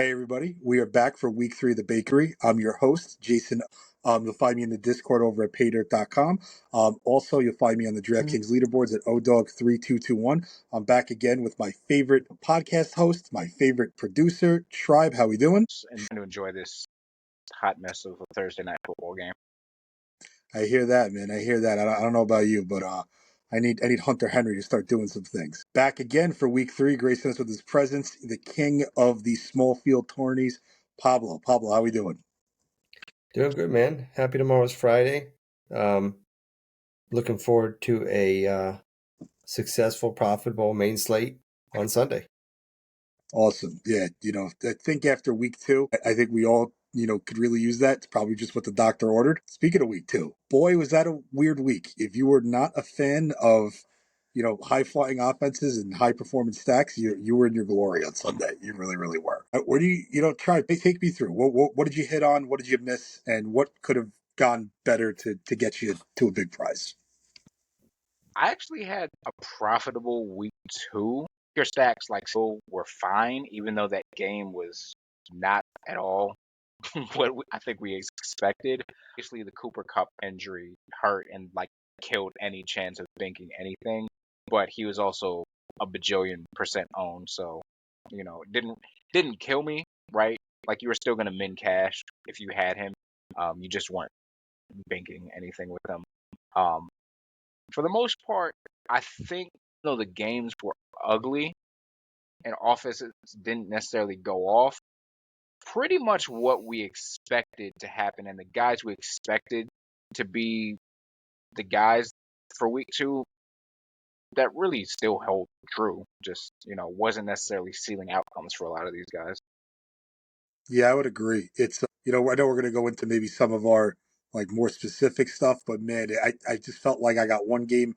Hey everybody, we are back for week 3 of the bakery. I'm your host, Jason. You'll find me in the Discord over at Paydirt.com. Also, you'll find me on the DraftKings leaderboards at ODog3221. I'm back again with my favorite podcast host, my favorite producer, Tribe. How we doing? And to enjoy this hot mess of a Thursday night football game. I hear that, man. I hear that. I don't know about you, but I need Hunter Henry to start doing some things. Back again for week 3, gracing us with his presence, the king of the small field tourneys, Pablo. Pablo, how we doing? Doing good, man. Happy tomorrow's Friday. Looking forward to a successful, profitable main slate on Sunday. Awesome. Yeah, I think after week 2, I think we all, could really use that. It's probably just what the doctor ordered. Speaking of week 2, boy, was that a weird week. If you were not a fan of, high-flying offenses and high-performance stacks, you were in your glory on Sunday. You really, really were. Where do try, take me through. What did you hit on? What did you miss? And what could have gone better to get you to a big prize? I actually had a profitable week 2. Your stacks were fine, even though that game was not at all what I think we expected. Obviously, the Cooper Cup injury hurt and killed any chance of banking anything. But he was also a bajillion% owned, so it didn't kill me, right? Like you were still gonna min cash if you had him. You just weren't banking anything with him. For the most part, I think though the games were ugly and offenses didn't necessarily go off, pretty much what we expected to happen and the guys we expected to be the guys for week 2, that really still held true. Just, wasn't necessarily sealing outcomes for a lot of these guys. Yeah, I would agree. It's, I know we're going to go into maybe some of our more specific stuff, but man, I just felt like I got one game.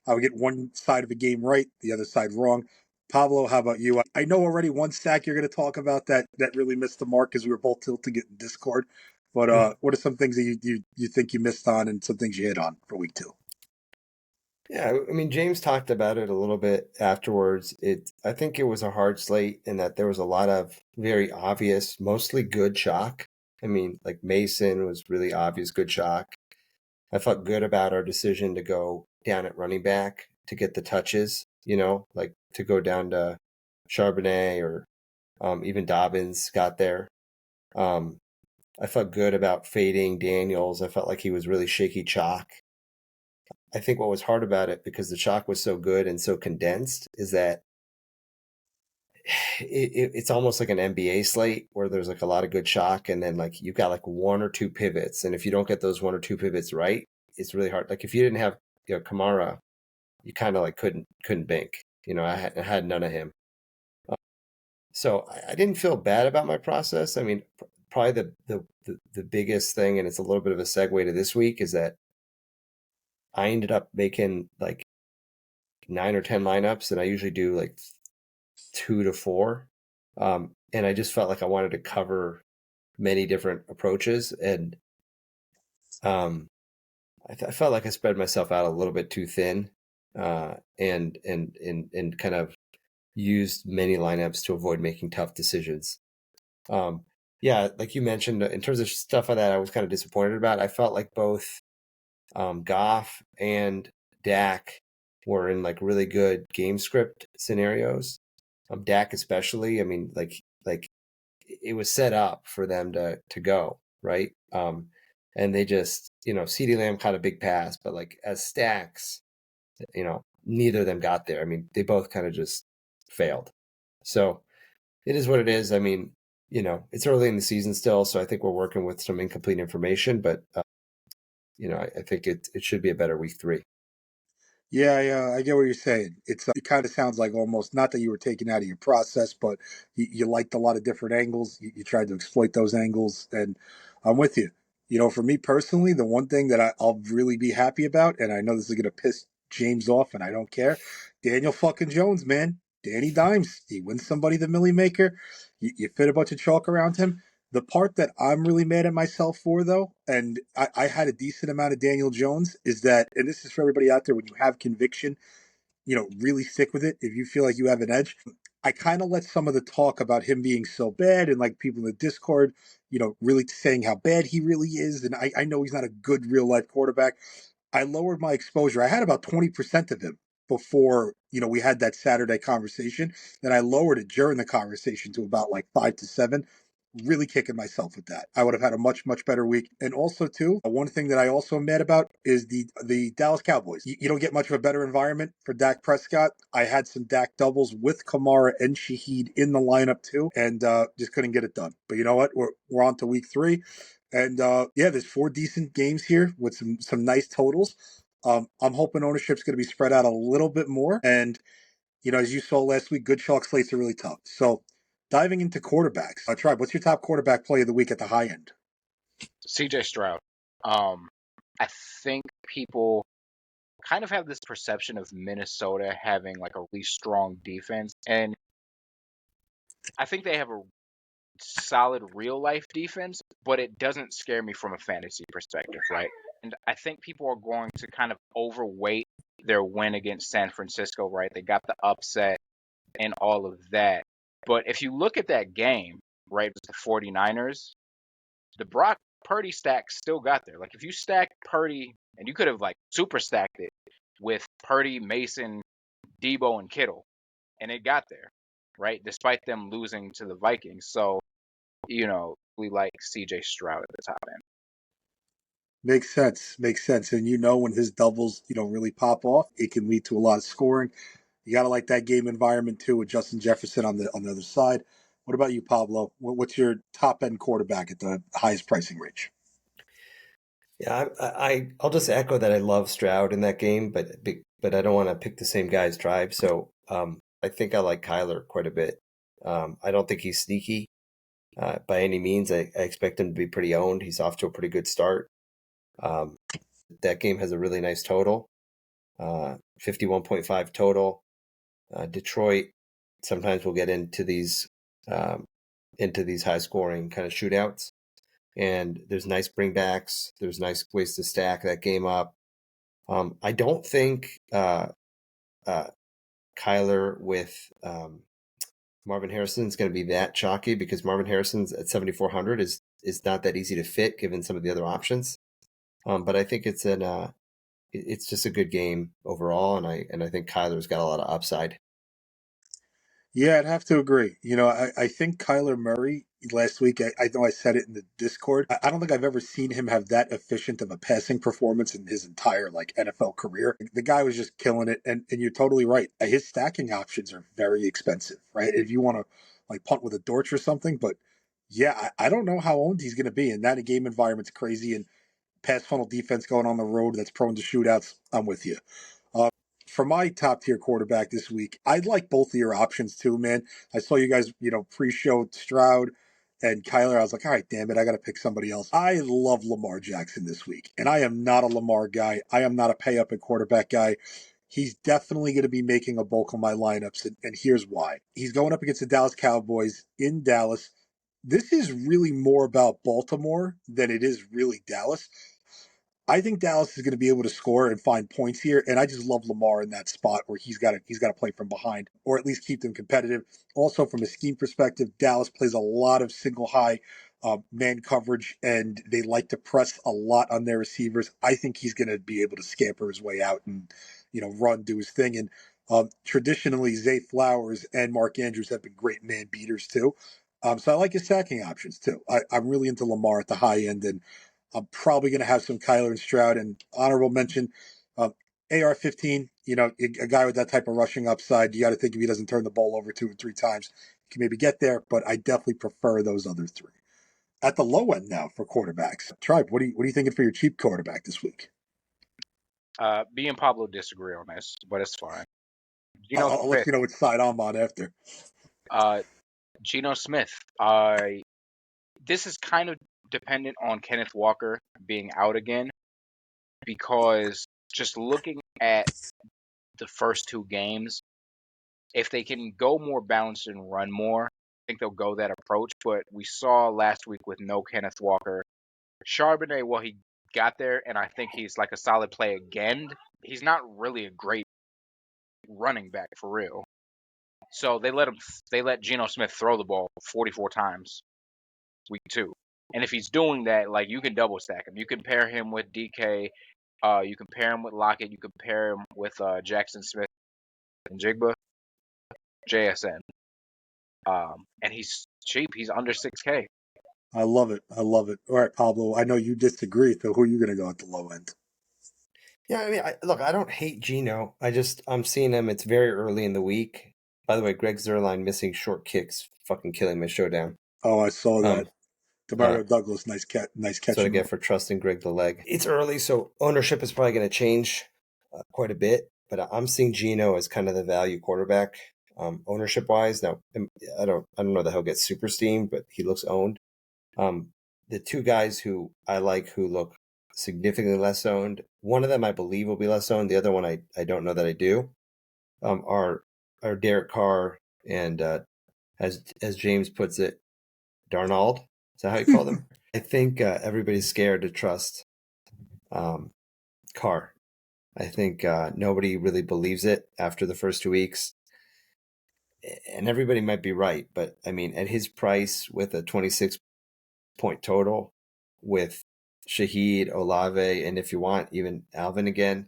I would get one side of the game right, the other side wrong. Pablo, how about you? I know already one stack you're going to talk about that really missed the mark because we were both tilting it in Discord. But what are some things that you think you missed on and some things you hit on for week 2? Yeah, I mean, James talked about it a little bit afterwards. I think it was a hard slate in that there was a lot of very obvious, mostly good chalk. I mean, like Mason was really obvious good chalk. I felt good about our decision to go down at running back to get the touches, like to go down to Charbonnet or even Dobbins got there. I felt good about fading Daniels. I felt like he was really shaky chalk. I think what was hard about it, because the chalk was so good and so condensed, is that it's almost like an NBA slate where there's a lot of good chalk, and then you've got one or two pivots, and if you don't get those one or two pivots right, it's really hard. Like if you didn't have Kamara, you kind of couldn't bank. I had none of him, so I didn't feel bad about my process. I mean, probably the biggest thing, and it's a little bit of a segue to this week, is that I ended up making 9 or 10 lineups, and I usually do 2 to 4. And I just felt like I wanted to cover many different approaches. And I felt like I spread myself out a little bit too thin, and kind of used many lineups to avoid making tough decisions. Yeah, like you mentioned, in terms of stuff like that, I was kind of disappointed about. I felt like both Goff and Dak were in really good game script scenarios. Dak especially. I mean, it was set up for them to go right. And they just, CeeDee Lamb caught a big pass, but as stacks, neither of them got there. I mean, they both kind of just failed. So it is what it is. I mean, it's early in the season still, so I think we're working with some incomplete information, but I think it should be a better week 3. Yeah, I get what you're saying. It kind of sounds like almost not that you were taken out of your process, but you liked a lot of different angles. You tried to exploit those angles, and I'm with you. For me personally, the one thing that I'll really be happy about, and I know this is going to piss James off, and I don't care, Daniel fucking Jones, man. Danny Dimes. He wins somebody the Millie Maker. You fit a bunch of chalk around him. The part that I'm really mad at myself for, though, and I had a decent amount of Daniel Jones, is that, and this is for everybody out there, when you have conviction, really stick with it if you feel like you have an edge. I kind of let some of the talk about him being so bad and like people in the Discord, really saying how bad he really is. And I know he's not a good real life quarterback. I lowered my exposure. I had about 20% of him before, we had that Saturday conversation. Then I lowered it during the conversation to about like 5 to 7. Really kicking myself with that. I would have had a much, much better week. And also, too, one thing that I also am mad about is the Dallas Cowboys. You don't get much of a better environment for Dak Prescott. I had some Dak doubles with Kamara and Shaheed in the lineup, too, and just couldn't get it done. But you know what? We're on to week 3. And yeah, there's 4 decent games here with some nice totals. I'm hoping ownership's going to be spread out a little bit more. And as you saw last week, good chalk slates are really tough. So diving into quarterbacks, Tribe, what's your top quarterback play of the week at the high end? CJ Stroud. I think people kind of have this perception of Minnesota having like a really strong defense, and I think they have a solid real life defense, but it doesn't scare me from a fantasy perspective, right? And I think people are going to kind of overweight their win against San Francisco, right? They got the upset and all of that. But if you look at that game, right, the 49ers, the Brock Purdy stack still got there. Like if you stack Purdy, and you could have like super stacked it with Purdy, Mason, Debo, and Kittle, and it got there, right? Despite them losing to the Vikings. So, we like CJ Stroud at the top end. Makes sense. Makes sense. And when his doubles, really pop off, it can lead to a lot of scoring. You got to like that game environment too with Justin Jefferson on the other side. What about you, Pablo? What's your top end quarterback at the highest pricing range? Yeah, I'll just echo that I love Stroud in that game, but I don't want to pick the same guy as Tribe. So I think I like Kyler quite a bit. I don't think he's sneaky by any means. I expect him to be pretty owned. He's off to a pretty good start. That game has a really nice total, 51.5 total. Detroit sometimes will get into these high scoring kind of shootouts. And there's nice bringbacks. There's nice ways to stack that game up. I don't think Kyler with Marvin Harrison is going to be that chalky because Marvin Harrison's at 7,400 is not that easy to fit given some of the other options. But I think it's just a good game overall, and I think Kyler's got a lot of upside. Yeah, I'd have to agree. I think Kyler Murray last week, I know I said it in the Discord. I don't think I've ever seen him have that efficient of a passing performance in his entire NFL career. The guy was just killing it. And you're totally right. His stacking options are very expensive, right? If you want to punt with a Dortch or something. But yeah, I don't know how owned he's going to be. And that game environment's crazy. And pass funnel defense going on the road that's prone to shootouts. I'm with you. For my top tier quarterback this week, I'd like both of your options too, man. I saw you guys, pre-show Stroud and Kyler. I was like, all right, damn it, I got to pick somebody else. I love Lamar Jackson this week, and I am not a Lamar guy. I am not a pay up at quarterback guy. He's definitely going to be making a bulk of my lineups, and here's why. He's going up against the Dallas Cowboys in Dallas. This is really more about Baltimore than it is really Dallas. I think Dallas is going to be able to score and find points here, and I just love Lamar in that spot where he's got to play from behind or at least keep them competitive. Also, from a scheme perspective, Dallas plays a lot of single high man coverage, and they like to press a lot on their receivers. I think he's going to be able to scamper his way out and run, do his thing. And traditionally, Zay Flowers and Mark Andrews have been great man beaters too. So I like his sacking options too. I'm really into Lamar at the high end, and I'm probably going to have some Kyler and Stroud. And honorable mention, AR-15, a guy with that type of rushing upside, you got to think if he doesn't turn the ball over 2 or 3 times, he can maybe get there, but I definitely prefer those other 3. At the low end now for quarterbacks, Tribe, what are you thinking for your cheap quarterback this week? Me and Pablo disagree on this, but it's fine. Geno I'll let Smith. you know which side I'm on after. Geno Smith. This is kind of dependent on Kenneth Walker being out again, because just looking at the first 2 games, if they can go more balanced and run more, I think they'll go that approach. But we saw last week with no Kenneth Walker, Charbonnet, well, he got there, and I think he's like a solid play again. He's not really a great running back for real. So they let Geno Smith throw the ball 44 times week 2. And if he's doing that, like, you can double stack him. You can pair him with DK. You can pair him with Lockett. You can pair him with Jackson Smith and Jigba, JSN. And he's cheap. He's under 6K. I love it. I love it. All right, Pablo, I know you disagree, so who are you going to go at the low end? Yeah, I mean, look, I don't hate Geno. I'm seeing him. It's very early in the week. By the way, Greg Zuerlein missing short kicks, fucking killing my showdown. Oh, I saw that. Um, uh, Demario Douglas, nice catch. That's what I get for trusting Greg the leg. It's early, so ownership is probably going to change quite a bit. But I'm seeing Geno as kind of the value quarterback, ownership wise. Now, I don't know that he'll get super steamed, but he looks owned. The two guys who I like who look significantly less owned, one of them I believe will be less owned. The other one I don't know that I do. Are Derek Carr and as James puts it, Darnold. Is that how you call them? I think everybody's scared to trust Carr. I think nobody really believes it after the first 2 weeks. And everybody might be right, but I mean, at his price with a 26-point total, with Shaheed, Olave, and if you want, even Alvin again,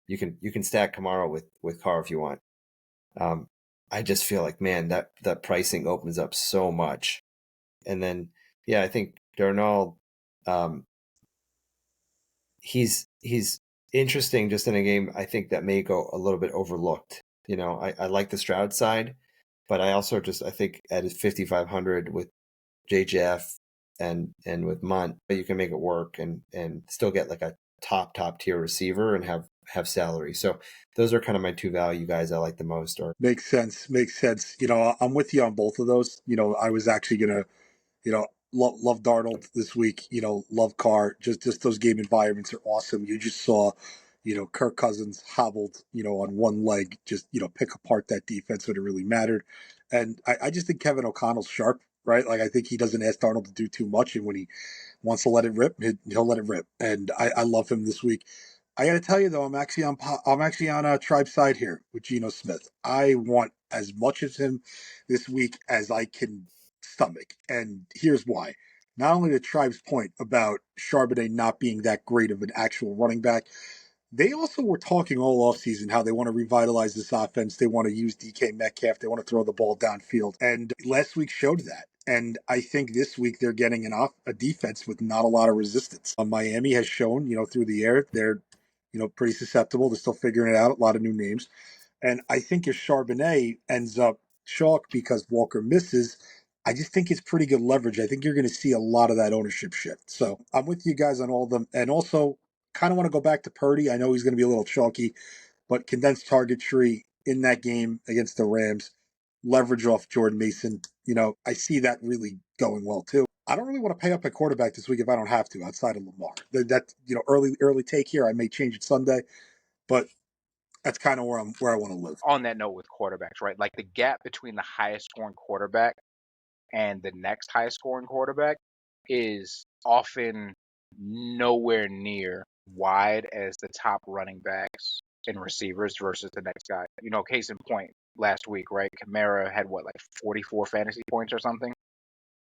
you can stack Kamara with Carr if you want. I just feel like, man, that pricing opens up so much. And then, yeah, I think Darnold, he's interesting just in a game I think that may go a little bit overlooked. You know, I like the Stroud side, but I also I think at his 5,500 with JJF and with Munt, you can make it work and still get like a top tier receiver and have salary. So those are kind of my two value guys I like the most. Or Makes sense. Makes sense. I'm with you on both of those. I was actually gonna, love Darnold this week. Love Carr. Just those game environments are awesome. You just saw, Kirk Cousins hobbled, on one leg, just pick apart that defense when it really mattered. And I just think Kevin O'Connell's sharp, right? Like I think he doesn't ask Darnold to do too much, and when he wants to let it rip, he'll let it rip. And I love him this week. I got to tell you though, I'm actually on a tribe side here with Geno Smith. I want as much of him this week as I can stomach, and here's why. Not only the tribe's point about Charbonnet not being that great of an actual running back, they also were talking all offseason how they want to revitalize this offense. They want to use DK Metcalf. They want to throw the ball downfield. And last week showed that. And I think this week they're getting a defense with not a lot of resistance. Miami has shown, through the air, they're, pretty susceptible. They're still figuring it out. A lot of new names. And I think if Charbonnet ends up chalk because Walker misses, I just think it's pretty good leverage. I think you're going to see a lot of that ownership shift. So I'm with you guys on all of them. And also, kind of want to go back to Purdy. I know he's going to be a little chalky, but condensed target tree in that game against the Rams, leverage off Jordan Mason. I see that really going well too. I don't really want to pay up at quarterback this week if I don't have to outside of Lamar. That early take here. I may change it Sunday, but that's kind of where I want to live. On that note with quarterbacks, right? Like the gap between the highest scoring quarterback and the next highest scoring quarterback is often nowhere near wide as the top running backs and receivers versus the next guy. Case in point, last week, right? Kamara had what, like 44 fantasy points or something?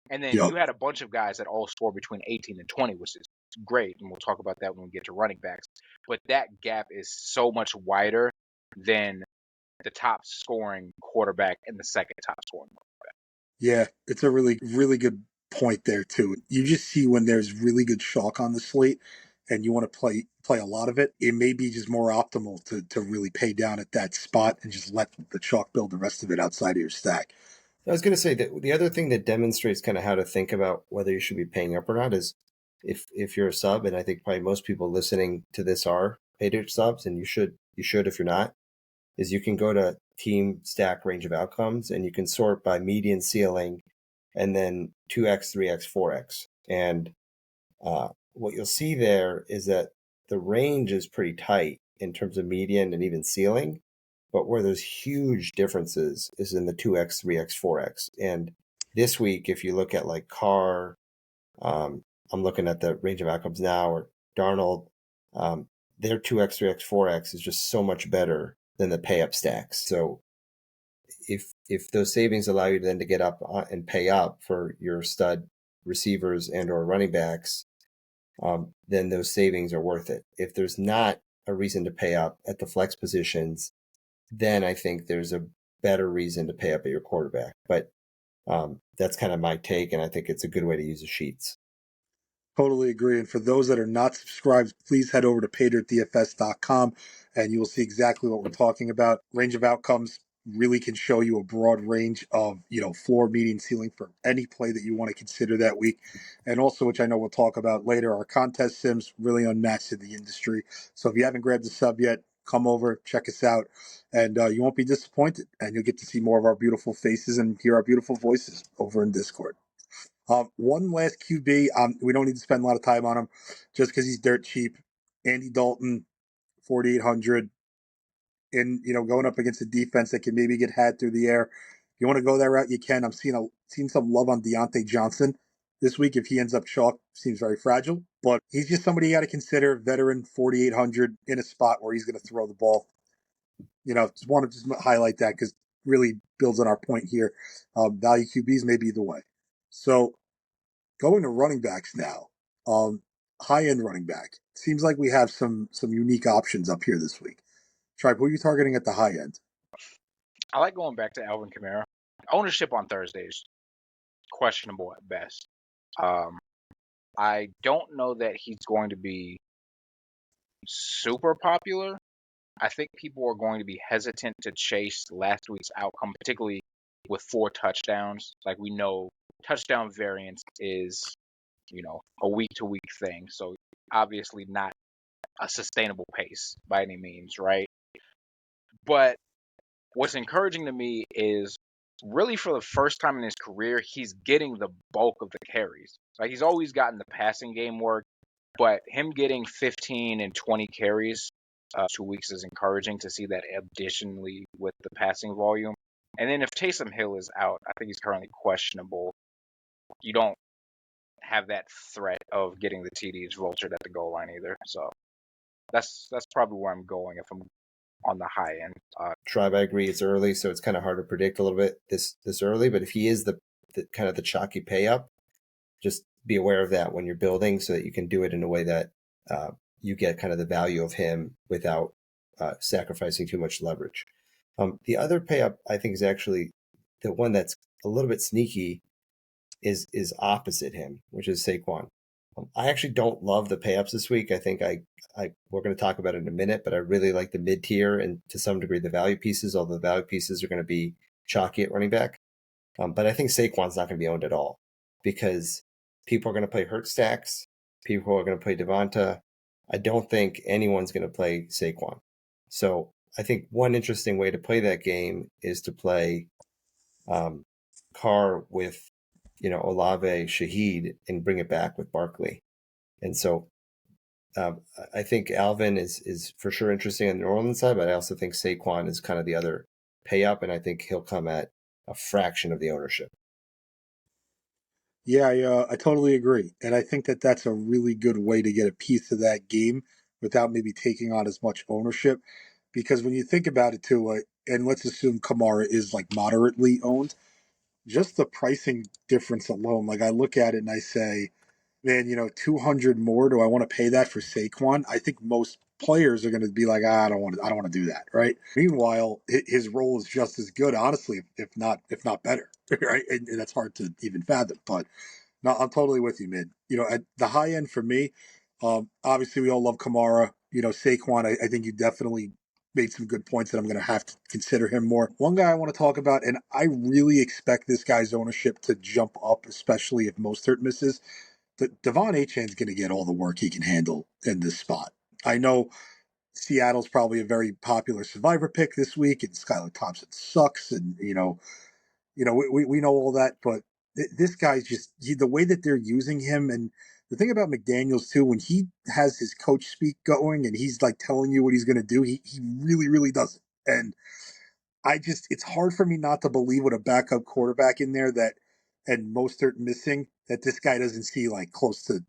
And then Yep. you had a bunch of guys that all score between 18 and 20, which is great. And we'll talk about that when we get to running backs. But that gap is so much wider than the top scoring quarterback and the second top scoring quarterback. Yeah, it's a really, really good point there too. You just see when there's really good chalk on the slate and you want to play a lot of it, it may be just more optimal to really pay down at that spot and just let the chalk build the rest of it outside of your stack. I was going to say that the other thing that demonstrates kind of how to think about whether you should be paying up or not is if you're a sub, and I think probably most people listening to this are Paydirt subs, and you should if you're not, is you can go to team stack range of outcomes and you can sort by median ceiling and then 2x, 3x, 4x. And what you'll see there is that the range is pretty tight in terms of median and even ceiling. But where there's huge differences is in the 2x, 3x, 4x. And this week, if you look at like Carr, I'm looking at the range of outcomes now, or Darnold, their 2x, 3x, 4x is just so much better than the pay up stacks. So if if those savings allow you then to get up and pay up for your stud receivers and or running backs, then those savings are worth it. If there's not a reason to pay up at the flex positions, then I think there's a better reason to pay up at your quarterback. But that's kind of my take, and I think it's a good way to use the sheets. Totally agree. And for those that are not subscribed, please head over to paydirtdfs.com and you will see exactly what we're talking about. Range of outcomes really can show you a broad range of, floor, median, ceiling for any play that you want to consider that week. And also, which I know we'll talk about later, our contest sims really unmatched in the industry. So if you haven't grabbed the sub yet, come over, check us out, and you won't be disappointed. And you'll get to see more of our beautiful faces and hear our beautiful voices over in Discord. One last QB. We don't need to spend a lot of time on him just because he's dirt cheap. Andy Dalton, 4,800. And, going up against a defense that can maybe get had through the air. If you want to go that route, you can. I'm seeing some love on Deontay Johnson this week. If he ends up chalk, seems very fragile. But he's just somebody you got to consider. Veteran, 4,800 in a spot where he's going to throw the ball. Just want to just highlight that because really builds on our point here. Value QBs may be the way. So going to running backs now, high end running back. Seems like we have some unique options up here this week. Tribe, who are you targeting at the high end? I like going back to Alvin Kamara. Ownership on Thursdays questionable at best. I don't know that he's going to be super popular. I think people are going to be hesitant to chase last week's outcome, particularly with 4 touchdowns. Like we know, touchdown variance is, a week to week thing. So obviously not a sustainable pace by any means, right? But what's encouraging to me is really for the first time in his career, he's getting the bulk of the carries. Like he's always gotten the passing game work, but him getting 15 and 20 carries 2 weeks is encouraging to see that additionally with the passing volume. And then if Taysom Hill is out, I think he's currently questionable. You don't have that threat of getting the TDs vultured at the goal line either. So that's probably where I'm going if I'm on the high end. Tribe, I agree. It's early, so it's kind of hard to predict a little bit this early. But if he is the kind of the chalky pay up, just be aware of that when you're building, so that you can do it in a way that you get kind of the value of him without sacrificing too much leverage. The other pay up, I think, is actually the one that's a little bit sneaky. Is opposite him, which is Saquon. I actually don't love the pay ups this week. I think we're going to talk about it in a minute, but I really like the mid tier and to some degree the value pieces, although the value pieces are going to be chalky at running back. But I think Saquon's not going to be owned at all because people are going to play Hurt stacks. People are going to play Devonta. I don't think anyone's going to play Saquon. So I think one interesting way to play that game is to play Carr with Olave, Shaheed, and bring it back with Barkley. And so I think Alvin is for sure interesting on the New Orleans side, but I also think Saquon is kind of the other pay up, and I think he'll come at a fraction of the ownership. Yeah, I totally agree. And I think that that's a really good way to get a piece of that game without maybe taking on as much ownership. Because when you think about it too, and let's assume Kamara is like moderately owned, just the pricing difference alone, like I look at it and I say, man, 200 more. Do I want to pay that for Saquon? I think most players are going to be like, I don't want to do that, right? Meanwhile, his role is just as good, honestly, if not better, right? And that's hard to even fathom. But no, I'm totally with you, man. At the high end for me, obviously we all love Kamara. Saquon, I think you definitely made some good points that I'm going to have to consider him more. One guy I want to talk about, and I really expect this guy's ownership to jump up, especially if Mostert misses. Devon Achane's going to get all the work he can handle in this spot. I know Seattle's probably a very popular survivor pick this week, and Skylar Thompson sucks, and we know all that, but this guy's just the way that they're using him, and the thing about McDaniels too, when he has his coach speak going and he's like telling you what he's going to do, he really really does it, and it's hard for me not to believe with a backup quarterback in there that, and Mostert missing, that this guy doesn't see like close to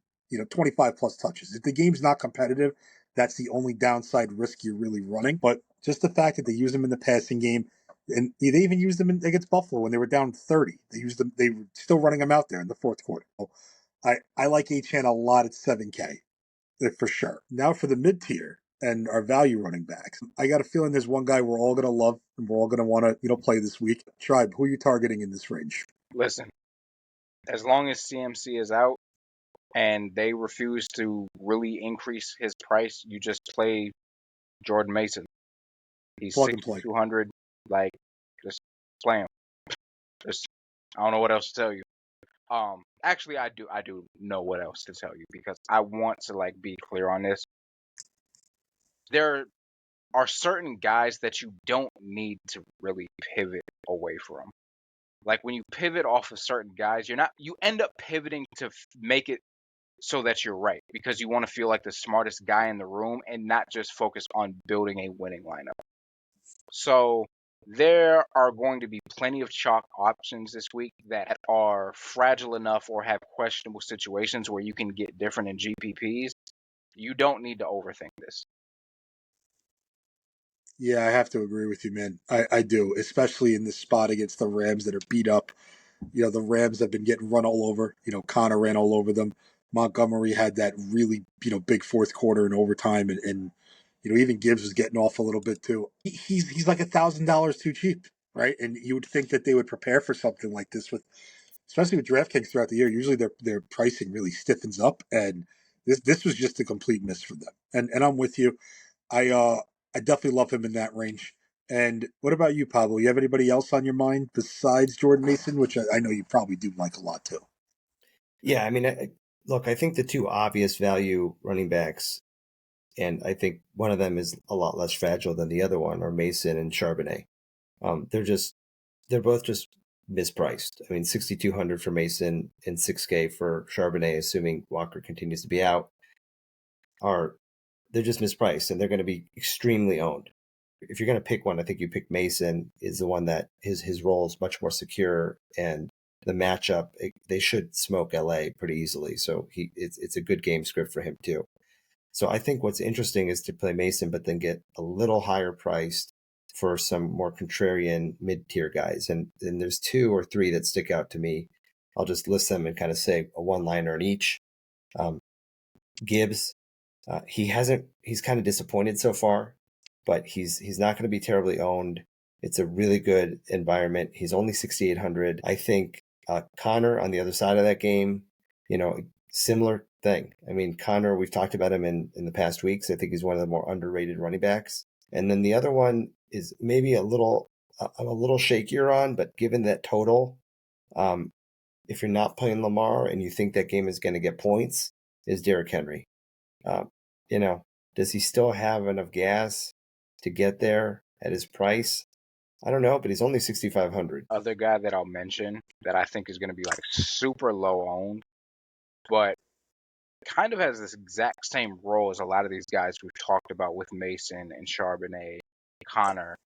25 plus touches. If the game's not competitive, that's the only downside risk you're really running. But just the fact that they use him in the passing game, And they even used them against Buffalo when they were down 30. They used them. They were still running them out there in the fourth quarter. So I like Achane a lot at 7K for sure. Now for the mid tier and our value running backs, I got a feeling there's one guy we're all gonna love and we're all gonna want to play this week. Tribe, who are you targeting in this range? Listen, as long as CMC is out and they refuse to really increase his price, you just play Jordan Mason. He's Plug and play. 6,200. Like, just play him. Just, I don't know what else to tell you. Actually, I do know what else to tell you because I want to like be clear on this. There are certain guys that you don't need to really pivot away from. Like when you pivot off of certain guys, you end up pivoting to make it so that you're right because you want to feel like the smartest guy in the room and not just focus on building a winning lineup. So there are going to be plenty of chalk options this week that are fragile enough or have questionable situations where you can get different in GPPs. You don't need to overthink this. Yeah, I have to agree with you, man. I do, especially in this spot against the Rams that are beat up. The Rams have been getting run all over. Connor ran all over them. Montgomery had that really, big fourth quarter and overtime, and even Gibbs was getting off a little bit too. He's like $1,000 too cheap, right? And you would think that they would prepare for something like this especially with DraftKings throughout the year. Usually their pricing really stiffens up, and this was just a complete miss for them. And I'm with you. I definitely love him in that range. And what about you, Pablo? You have anybody else on your mind besides Jordan Mason, which I know you probably do like a lot too? Yeah, I mean, look, I think the two obvious value running backs, and I think one of them is a lot less fragile than the other one, are Mason and Charbonnet. They're both just mispriced. I mean, 6,200 for Mason and 6K for Charbonnet, assuming Walker continues to be out, they're just mispriced, and they're going to be extremely owned. If you're going to pick one, I think you pick Mason is the one that his role is much more secure, and the matchup they should smoke LA pretty easily. So it's a good game script for him too. So I think what's interesting is to play Mason, but then get a little higher priced for some more contrarian mid-tier guys. And there's two or three that stick out to me. I'll just list them and kind of say a one-liner in each. Gibbs, he's kind of disappointed so far, but he's not going to be terribly owned. It's a really good environment. He's only 6,800. I think Connor on the other side of that game, similar thing. I mean, Connor, we've talked about him in the past weeks. I think he's one of the more underrated running backs. And then the other one is maybe I'm a little shakier on, but given that total, if you're not playing Lamar and you think that game is going to get points, is Derrick Henry. Does he still have enough gas to get there at his price? I don't know, but he's only 6,500. Other guy that I'll mention that I think is going to be like super low owned, but kind of has this exact same role as a lot of these guys we've talked about with Mason and Charbonnet, Connor,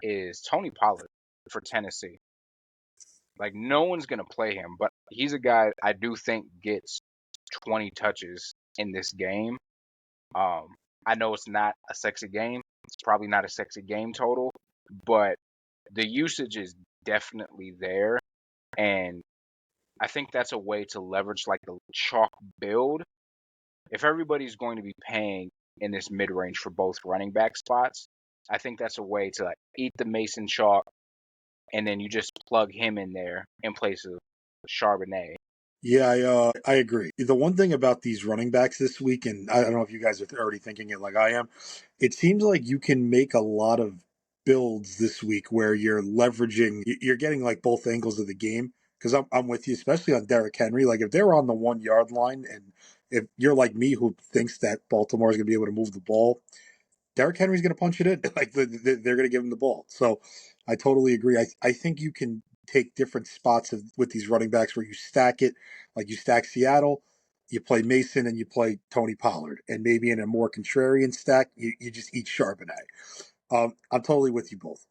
is Tony Pollard for Tennessee. Like no one's going to play him, but he's a guy I do think gets 20 touches in this game. I know it's not a sexy game. It's probably not a sexy game total, but the usage is definitely there. And I think that's a way to leverage like the chalk build. If everybody's going to be paying in this mid range for both running back spots, I think that's a way to like eat the Mason chalk and then you just plug him in there in place of Charbonnet. Yeah, I agree. The one thing about these running backs this week, and I don't know if you guys are already thinking it like I am, it seems like you can make a lot of builds this week where you're you're getting like both angles of the game. Because I'm with you, especially on Derrick Henry. Like if they're on the 1 yard line, and if you're like me who thinks that Baltimore is going to be able to move the ball, Derrick Henry's going to punch it in. Like they're going to give him the ball. So I totally agree. I think you can take different spots with these running backs where you stack it, like you stack Seattle, you play Mason, and you play Tony Pollard, and maybe in a more contrarian stack, you just eat Charbonnet. I'm totally with you both.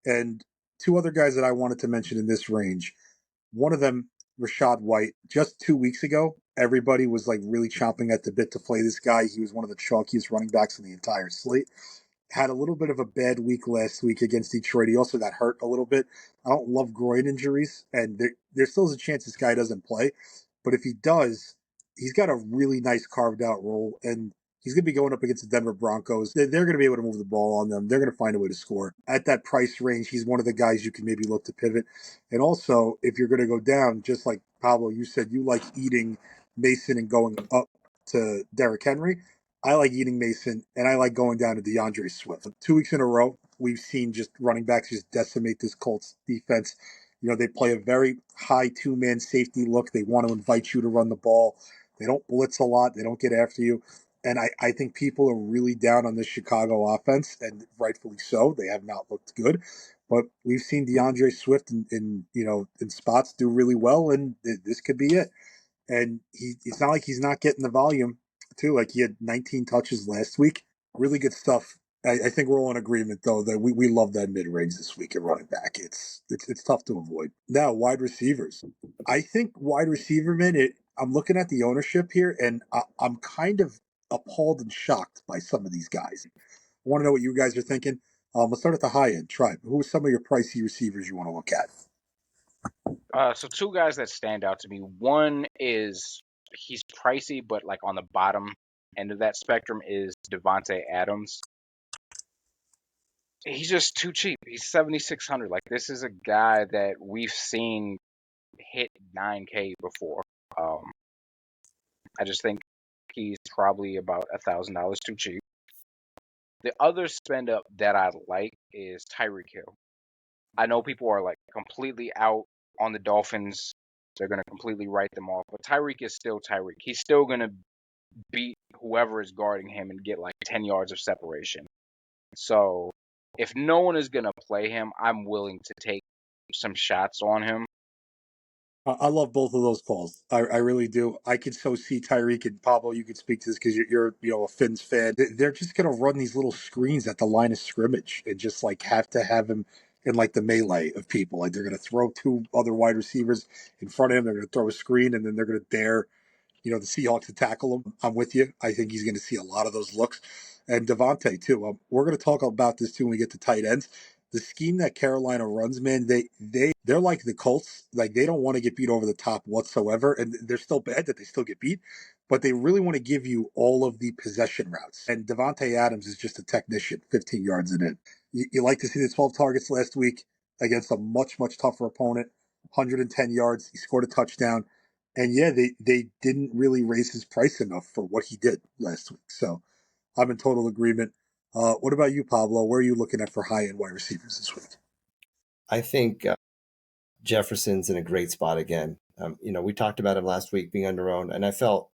And two other guys that I wanted to mention in this range. One of them, Rashad White, just 2 weeks ago, everybody was like really chomping at the bit to play this guy. He was one of the chalkiest running backs in the entire slate. had a little bit of a bad week last week against Detroit. He also got hurt a little bit. I don't love groin injuries, and there still is a chance this guy doesn't play. But if he does, he's got a really nice carved out role, and he's going to be going up against the Denver Broncos. They're going to be able to move the ball on them. They're going to find a way to score. At that price range, he's one of the guys you can maybe look to pivot. And also, if you're going to go down, just like Pablo, you said you like eating Mason and going up to Derrick Henry. I like eating Mason, and I like going down to DeAndre Swift. 2 weeks in a row, we've seen just running backs just decimate this Colts defense. They play a very high two-man safety look. They want to invite you to run the ball. They don't blitz a lot. They don't get after you. And I think people are really down on this Chicago offense, and rightfully so. They have not looked good. But we've seen DeAndre Swift in spots do really well, and this could be it. And it's not like he's not getting the volume too. Like he had 19 touches last week. Really good stuff. I think we're all in agreement though that we love that mid range this week at running back. It's tough to avoid. Now wide receivers. I think wide receiver man. I'm looking at the ownership here, and I'm kind of appalled and shocked by some of these guys. I want to know what you guys are thinking. Let's start at the high end. Tribe. Who are some of your pricey receivers you want to look at? So two guys that stand out to me. One is he's pricey, but like on the bottom end of that spectrum is Devontae Adams. He's just too cheap. He's 7,600. Like this is a guy that we've seen hit 9K before. I just think he's probably about $1,000 too cheap. The other spend up that I like is Tyreek Hill. I know people are like completely out on the Dolphins. They're going to completely write them off. But Tyreek is still Tyreek. He's still going to beat whoever is guarding him and get like 10 yards of separation. So if no one is going to play him, I'm willing to take some shots on him. I love both of those calls. I really do. I could so see Tyreek and Pablo. You could speak to this because you're a Finns fan. They're just gonna run these little screens at the line of scrimmage and just like have to have him in like the melee of people. Like they're gonna throw two other wide receivers in front of him. They're gonna throw a screen and then they're gonna dare the Seahawks to tackle him. I'm with you. I think he's going to see a lot of those looks. And Devontae, too. We're going to talk about this, too, when we get to tight ends. The scheme that Carolina runs, man, they're like the Colts. Like, they don't want to get beat over the top whatsoever. And they're still bad that they still get beat. But they really want to give you all of the possession routes. And Devontae Adams is just a technician, 15 yards and in. You like to see the 12 targets last week against a much, much tougher opponent. 110 yards. He scored a touchdown. And yeah, they didn't really raise his price enough for what he did last week. So I'm in total agreement. What about you, Pablo? Where are you looking at for high end wide receivers this week? I think Jefferson's in a great spot again. We talked about him last week being under owned, and I felt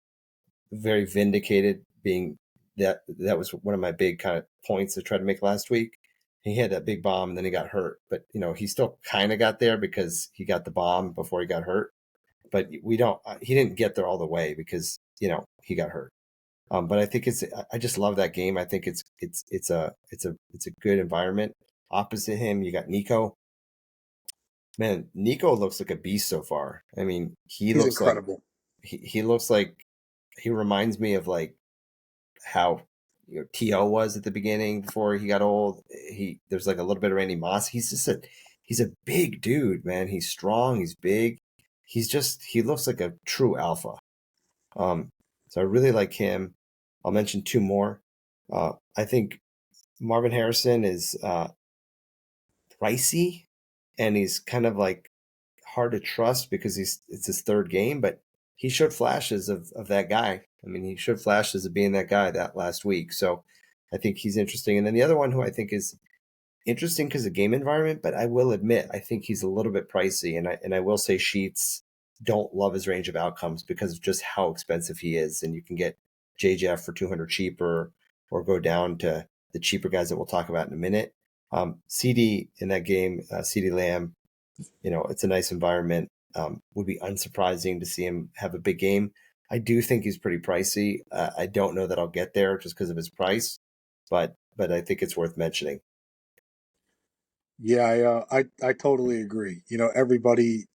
very vindicated being that was one of my big kind of points to try to make last week. He had that big bomb and then he got hurt, but he still kind of got there because he got the bomb before he got hurt. But he didn't get there all the way because he got hurt. But I think I just love that game. I think it's a good environment. Opposite him, you got Nico. Man, Nico looks like a beast so far. I mean, He's incredible. He looks like he reminds me of like how T.O. was at the beginning before he got old. There's like a little bit of Randy Moss. He's a big dude, man. He's strong. He's big. He looks like a true alpha. So I really like him. I'll mention two more. I think Marvin Harrison is pricey, and he's kind of like hard to trust because it's his third game, but he showed flashes of that guy. I mean, he showed flashes of being that guy that last week. So I think he's interesting. And then the other one who I think is interesting because of game environment, but I will admit I think he's a little bit pricey, and I will say Sheets don't love his range of outcomes because of just how expensive he is, and you can get JJF for 200 cheaper or go down to the cheaper guys that we'll talk about in a minute. CD in that game, CD Lamb, it's a nice environment. Would be unsurprising to see him have a big game. I do think he's pretty pricey. I don't know that I'll get there just because of his price, but I think it's worth mentioning. Yeah, I totally agree. Everybody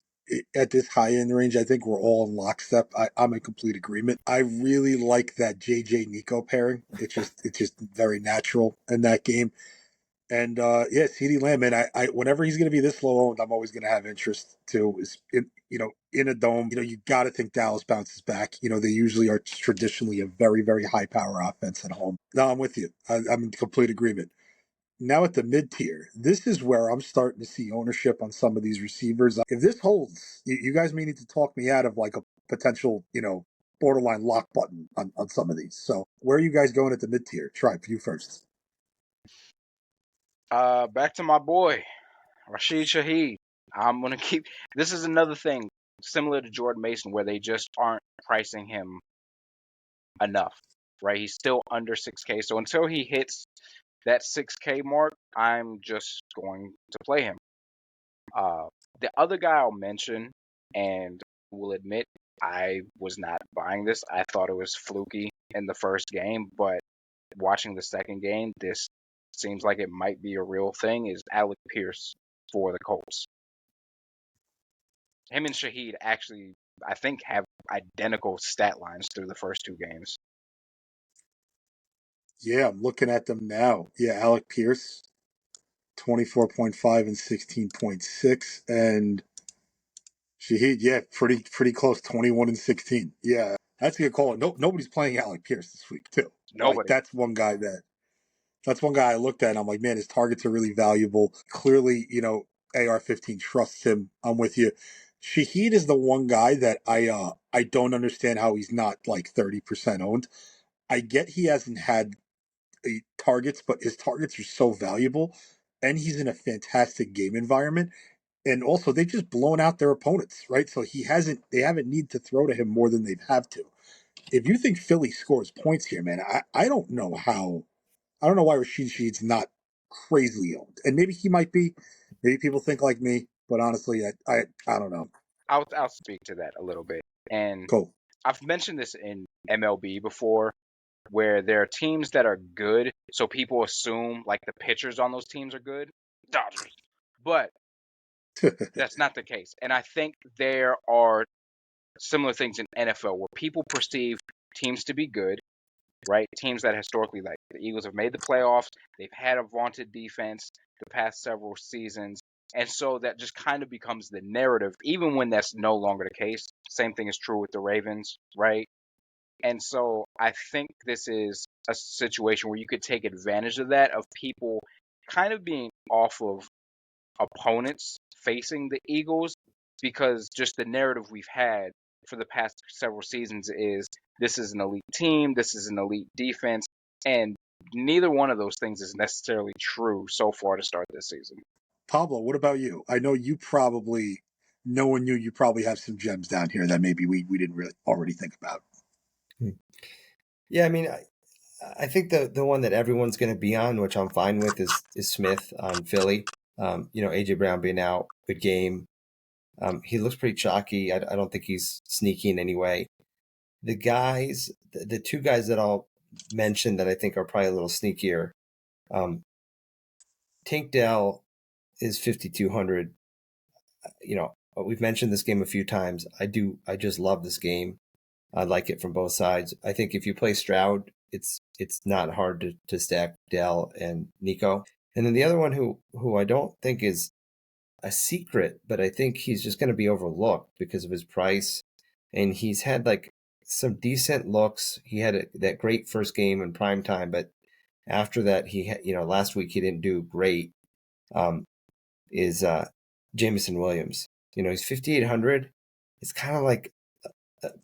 at this high end range, I think we're all in lockstep. I'm in complete agreement. I really like that JJ Nico pairing. It's just very natural in that game. And yeah, CD Lamb, man, I whenever he's going to be this low owned, I'm always going to have interest too. Is in in a dome, you got to think Dallas bounces back. They usually are traditionally a very very high power offense at home. No, I'm with you. I'm in complete agreement. Now at the mid tier, this is where I'm starting to see ownership on some of these receivers. If this holds, you guys may need to talk me out of like a potential, borderline lock button on some of these. So where are you guys going at the mid tier? Try for you first. Back to my boy, Rashid Shaheed. I'm gonna keep. This is another thing similar to Jordan Mason, where they just aren't pricing him enough. Right? He's still under 6K. So until he hits that 6K mark, I'm just going to play him. Uh, the other guy I'll mention, and will admit, I was not buying this. I thought it was fluky in the first game, but watching the second game, this seems like it might be a real thing. Is Alec Pierce for the Colts? Him and Shaheed actually, I think, have identical stat lines through the first two games. Yeah, I'm looking at them now. Yeah, Alec Pierce, 24.5 and 16.6, and Shaheed, yeah, pretty close, 21 and 16. Yeah, that's a good call. Nobody's playing Alec Pierce this week too. Like Nobody. that's one guy I looked at and I'm like, man, his targets are really valuable. Clearly, AR-15 trusts him. I'm with you. Shaheed is the one guy that I don't understand how he's not like 30% owned. I get he hasn't had targets, but his targets are so valuable, and he's in a fantastic game environment. And also, they've just blown out their opponents, right? So they haven't need to throw to him more than they've have to. If you think Philly scores points here, man, I don't know how. I don't know why Rashid Shaheed's not crazily owned, and maybe he might be. Maybe people think like me, but honestly, I don't know. I'll speak to that a little bit. And Cool. I've mentioned this in MLB before, where there are teams that are good, so people assume like the pitchers on those teams are good. Dodgers. But that's not the case. And I think there are similar things in NFL where people perceive teams to be good, right? Teams that historically, like the Eagles, have made the playoffs. They've had a vaunted defense the past several seasons. And so that just kind of becomes the narrative, even when that's no longer the case. Same thing is true with the Ravens, right? And so I think this is a situation where you could take advantage of that, of people kind of being off of opponents facing the Eagles, because just the narrative we've had for the past several seasons is this is an elite team, this is an elite defense, and neither one of those things is necessarily true so far to start this season. Pablo, what about you? I know you probably, knowing you probably have some gems down here that maybe we didn't really already think about. Yeah, I mean, I think the one that everyone's going to be on, which I'm fine with, is Smith on Philly. AJ Brown being out, good game. He looks pretty chalky. I don't think he's sneaky in any way. The two guys that I'll mention that I think are probably a little sneakier. Tank Dell is 5,200. We've mentioned this game a few times. I just love this game. I like it from both sides. I think if you play Stroud, it's not hard to stack Dell and Nico. And then the other one who I don't think is a secret, but I think he's just going to be overlooked because of his price. And he's had like some decent looks. He had that great first game in prime time, but after that, last week he didn't do great. Is Jameson Williams? He's 5,800. It's kind of like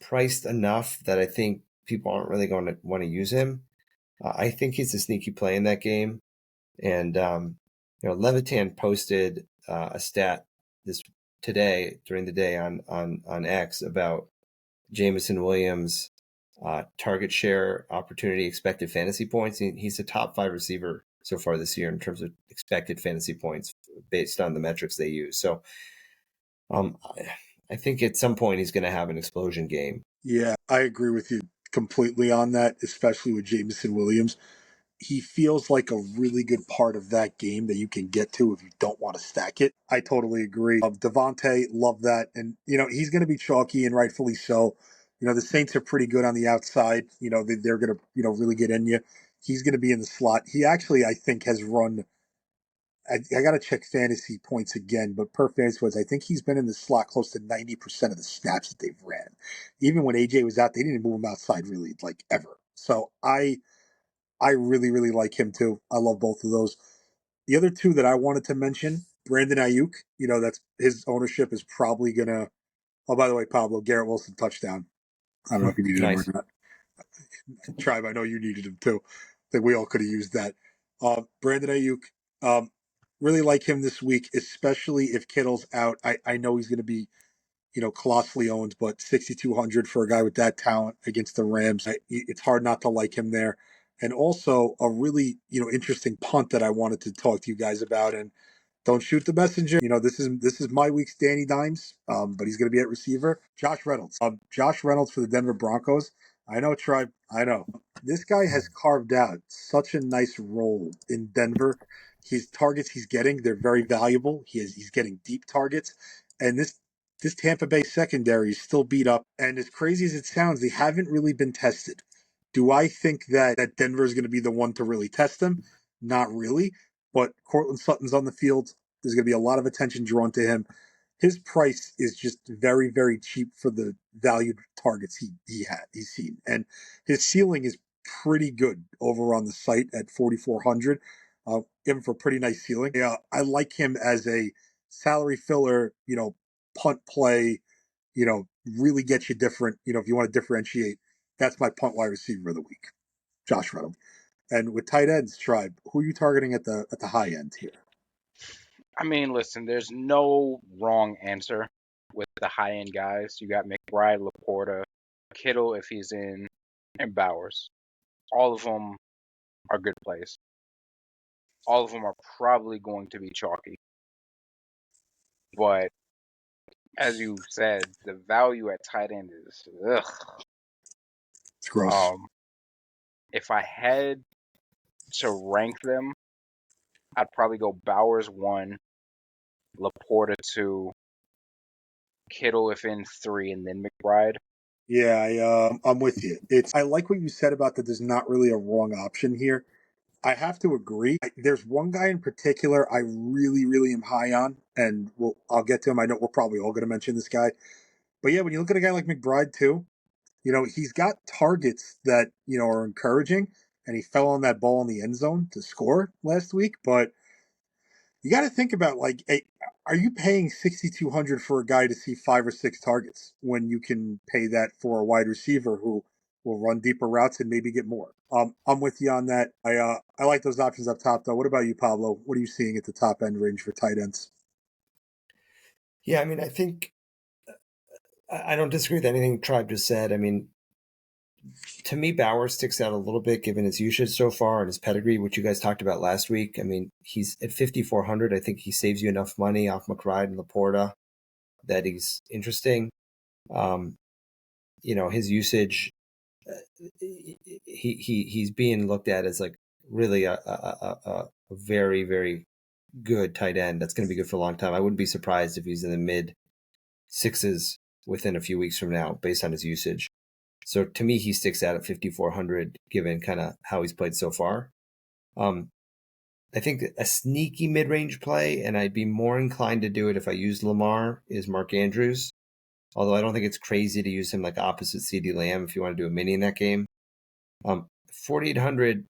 priced enough that I think people aren't really going to want to use him. I think he's a sneaky play in that game. And Levitan posted a stat today during the day on X about Jameson Williams target share, opportunity, expected fantasy points. He's a top 5 receiver so far this year in terms of expected fantasy points based on the metrics they use. So I think at some point he's going to have an explosion game. Yeah, I agree with you completely on that, especially with Jameson Williams. he feels like a really good part of that game that you can get to if you don't want to stack it. I totally agree. Devontae, love that. And, he's going to be chalky and rightfully so. The Saints are pretty good on the outside. They're going to, really get in you. He's going to be in the slot. He actually, I think, has run. I got to check fantasy points again, but per fantasy points, I think he's been in the slot close to 90% of the snaps that they've ran. Even when AJ was out, they didn't move him outside really, like ever. So I really, really like him too. I love both of those. The other two that I wanted to mention, Brandon Ayuk, that's his ownership is probably gonna. Oh, by the way, Pablo, Garrett Wilson touchdown. I don't know if you needed him or Nice. not. Tribe, I know you needed him too. I think we all could have used that. Brandon Ayuk, really like him this week, especially if Kittle's out. I know he's going to be, colossally owned, but 6,200 for a guy with that talent against the Rams, it's hard not to like him there. And also a really, interesting punt that I wanted to talk to you guys about. And don't shoot the messenger. This is my week's Danny Dimes, but he's going to be at receiver. Josh Reynolds. Josh Reynolds for the Denver Broncos. I know, Tribe. I know. This guy has carved out such a nice role in Denver. His targets he's getting, they're very valuable. He's getting deep targets. And this Tampa Bay secondary is still beat up. And as crazy as it sounds, they haven't really been tested. Do I think that Denver is going to be the one to really test them? Not really. But Cortland Sutton's on the field. There's going to be a lot of attention drawn to him. His price is just very, very cheap for the valued targets he's seen. And his ceiling is pretty good over on the site at 4,400. Give him for a pretty nice ceiling. Yeah, I like him as a salary filler, punt play, really get you different. If you want to differentiate, that's my punt wide receiver of the week, Josh Reynolds. And with tight ends, Tribe, who are you targeting at the high end here? I mean, listen, there's no wrong answer with the high end guys. You got McBride, Laporta, Kittle if he's in, and Bowers. All of them are good plays. All of them are probably going to be chalky. But as you said, the value at tight end is ugh. It's gross. If I had to rank them, I'd probably go Bowers 1, Laporta 2, Kittle if in 3, and then McBride. Yeah, I'm with you. I like what you said about that. There's not really a wrong option here. I have to agree. There's one guy in particular I really, really am high on, and I'll get to him. I know we're probably all going to mention this guy, but yeah, when you look at a guy like McBride too, he's got targets that are encouraging, and he fell on that ball in the end zone to score last week, but you got to think about like, hey, are you paying 6,200 for a guy to see 5 or 6 targets when you can pay that for a wide receiver who will run deeper routes and maybe get more? I'm with you on that. I like those options up top though. What about you, Pablo? What are you seeing at the top end range for tight ends? Yeah, I mean, I think I don't disagree with anything Tribe just said. I mean, to me, Bauer sticks out a little bit given his usage so far and his pedigree, which you guys talked about last week. I mean, he's at 5,400. I think he saves you enough money off McBride and Laporta that he's interesting. His usage, he's being looked at as like really a very, very good tight end that's going to be good for a long time. I wouldn't be surprised if he's in the mid sixes within a few weeks from now based on his usage. So to me, he sticks out at 5,400 given kind of how he's played so far. I think a sneaky mid-range play, and I'd be more inclined to do it if I used Lamar, is Mark Andrews. Although I don't think it's crazy to use him like opposite CeeDee Lamb if you want to do a mini in that game. 4,800,